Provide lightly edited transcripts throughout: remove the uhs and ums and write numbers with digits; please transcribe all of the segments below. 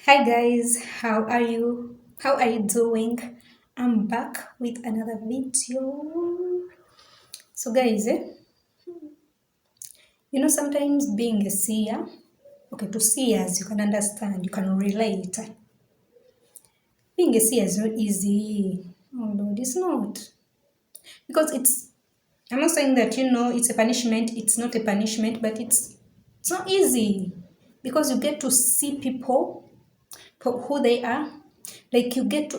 Hi guys, how are you? How are you doing? I'm back with another video. So guys, sometimes being a seer, okay, to seers you can understand, you can relate. Being a seer is not easy. Oh Lord, it's not. Because I'm not saying that it's a punishment, it's not a punishment, but it's not easy. Because you get to see people for who they are. Like you get to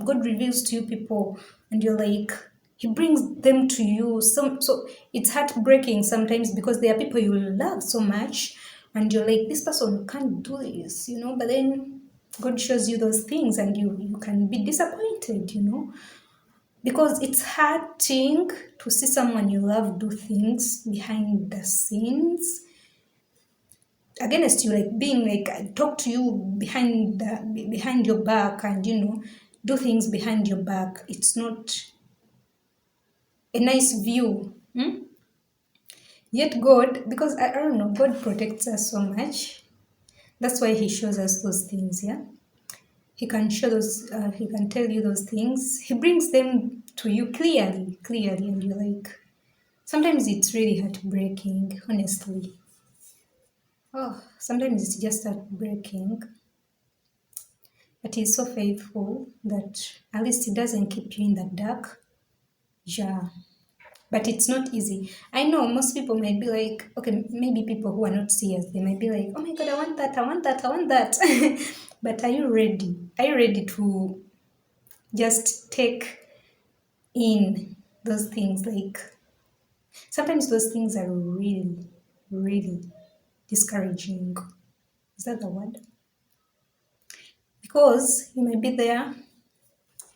God reveals to you people, and you're like, He brings them to you. So it's heartbreaking sometimes because there are people you love so much, and you're like, this person can't do this. But then God shows you those things, and you can be disappointed. Because it's hurting to see someone you love do things behind the scenes against you, like being like talk to you behind your back, and do things behind your back. It's not a nice view. Yet God, because I don't know, God protects us so much. That's why He shows us those things. Yeah, He can show those. He can tell you those things. He brings them to you clearly, and you're like. Sometimes it's really heartbreaking, honestly. Oh, sometimes it's just heartbreaking. But He's so faithful that at least He doesn't keep you in the dark. Yeah. But it's not easy. I know most people might be like, okay, maybe people who are not serious, they might be like, oh my God, I want that, I want that, I want that. But are you ready? Are you ready to just take in those things? Like, sometimes those things are really, really discouraging. Is that the word? Because you might be there,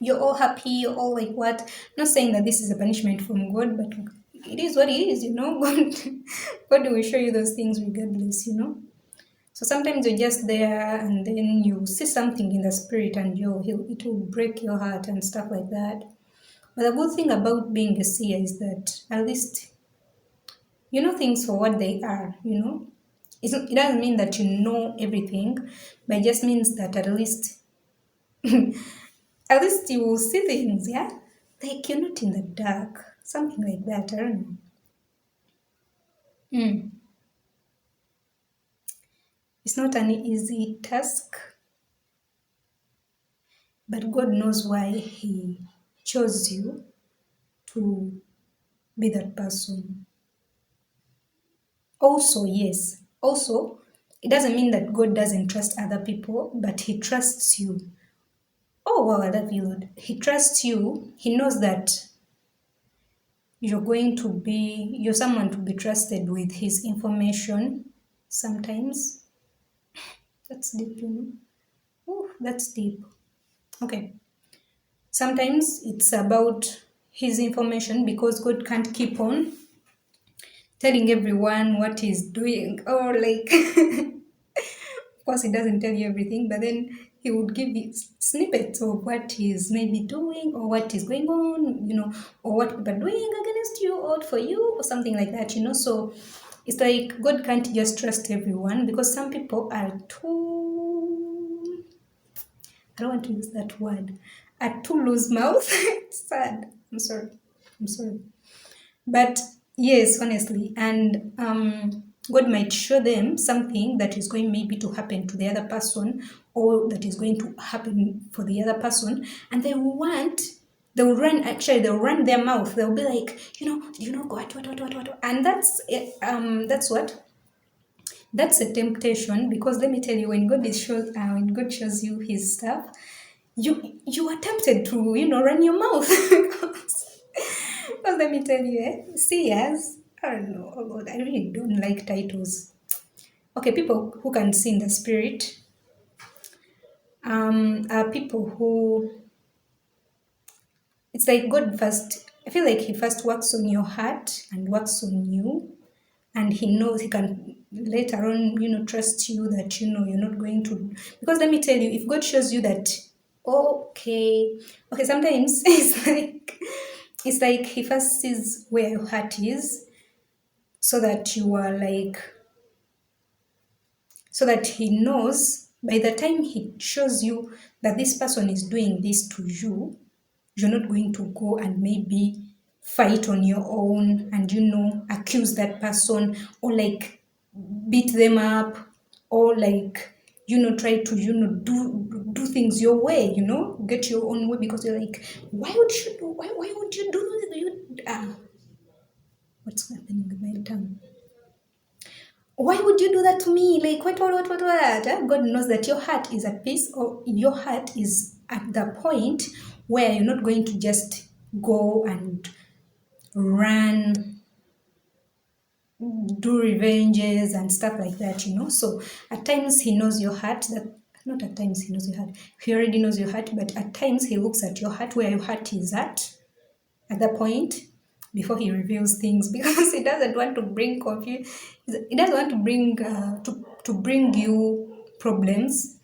you're all happy, you're all like what? Not saying that this is a punishment from God, but it is what it is. God will show you those things regardless. So sometimes you're just there and then you see something in the spirit and it will break your heart and stuff like that. But the good thing about being a seer is that at least you know things for what they are. It doesn't mean that you know everything, but it just means that at least you will see things, yeah? Like you're not in the dark. Something like that. I don't know. Mm. It's not an easy task, but God knows why He chose you to be that person. Also, yes. Also, it doesn't mean that God doesn't trust other people, but He trusts you. Oh wow, I love you, Lord. He trusts you. He knows that you're someone to be trusted with His information sometimes. That's deep. Oh, that's deep. Okay. Sometimes it's about His information because God can't keep on telling everyone what He's doing, or like, of course, He doesn't tell you everything, but then He would give you snippets of what He's maybe doing or what is going on, or what people are doing against you or for you or something like that. So it's like God can't just trust everyone because some people are too, I don't want to use that word. A too loose mouth. It's sad. I'm sorry. I'm sorry. But yes, honestly, and God might show them something that is going maybe to happen to the other person, or that is going to happen for the other person, and they'll run their mouth. They'll be like, what, and that's what that's a temptation, because let me tell you, when God shows you His stuff, you are tempted to run your mouth. Because let me tell you, see, yes, I don't know. Oh God, I really don't like titles. Okay, people who can see in the spirit are people who, it's like God first. I feel like He first works on your heart and works on you, and He knows He can later on trust you that you're not going to. Because let me tell you, if God shows you that, okay, sometimes it's like He first sees where your heart is, so that you are like, so that he knows by the time he shows you that this person is doing this to you, you're not going to go and maybe fight on your own and accuse that person, or like beat them up, or like try to do things your way, get your own way, because you're like, why would you do what's happening with my tongue? Why would you do that to me? Like, what? God knows that your heart is at peace, or your heart is at the point where you're not going to just go and run, do revenges and stuff like that, So at times he knows your heart, that not at times he knows your heart. He already knows your heart, but at times he looks at your heart, where your heart is at that point, before he reveals things, because he doesn't want to bring confusion. He doesn't want to bring to bring you problems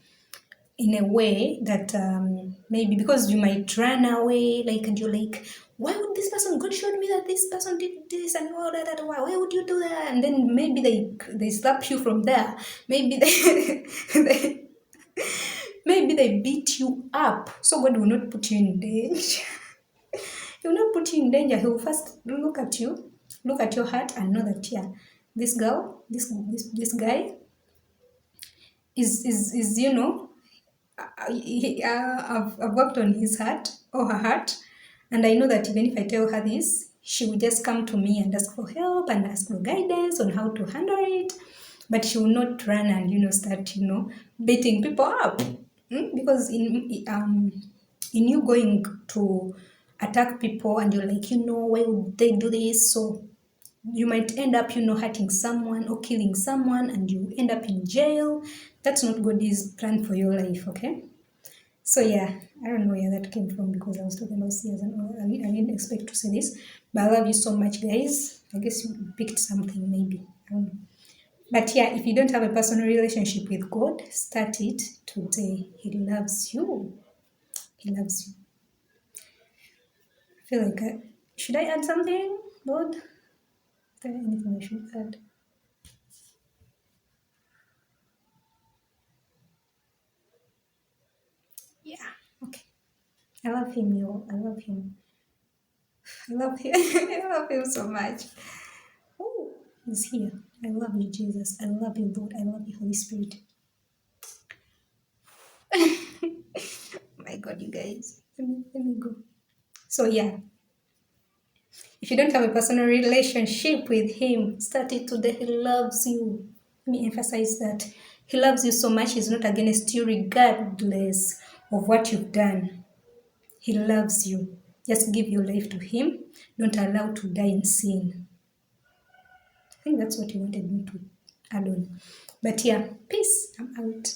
in a way that maybe, because you might run away, like, and you're like, why would this person, God showed me that this person did this and all that, why would you do that? And then maybe they slap you from there, maybe they maybe they beat you up. So God will not put you in danger. He will not put you in danger. He will first look at you, look at your heart, and know that, yeah, this girl, this guy is I've worked on his heart, or her heart, and I know that even if I tell her this, she will just come to me and ask for help and ask for guidance on how to handle it. But she will not run and start beating people up. Because in you going to attack people, and you're like, why would they do this? So you might end up hurting someone or killing someone, and you end up in jail. That's not God's plan for your life. Okay, so yeah, I don't know where that came from, because I was talking about seers and all. I didn't expect to say this, but I love you so much, guys. I guess you picked something, maybe, I don't know. But yeah, if you don't have a personal relationship with God, start it today. He loves you. He loves you. I feel like should I add something, Lord? Is there anything I should add? Yeah. Okay. I love him, yo. I love him. I love him. I love him so much. Oh, he's here. I love you, Jesus. I love you, Lord. I love you, Holy Spirit. My God, you guys. Let me go. So yeah, if you don't have a personal relationship with him, start it today. He loves you. Let me emphasize that. He loves you so much. He's not against you regardless of what you've done. He loves you. Just give your life to him. Don't allow to die in sin. I think that's what he wanted me to add on. But yeah, peace. I'm out.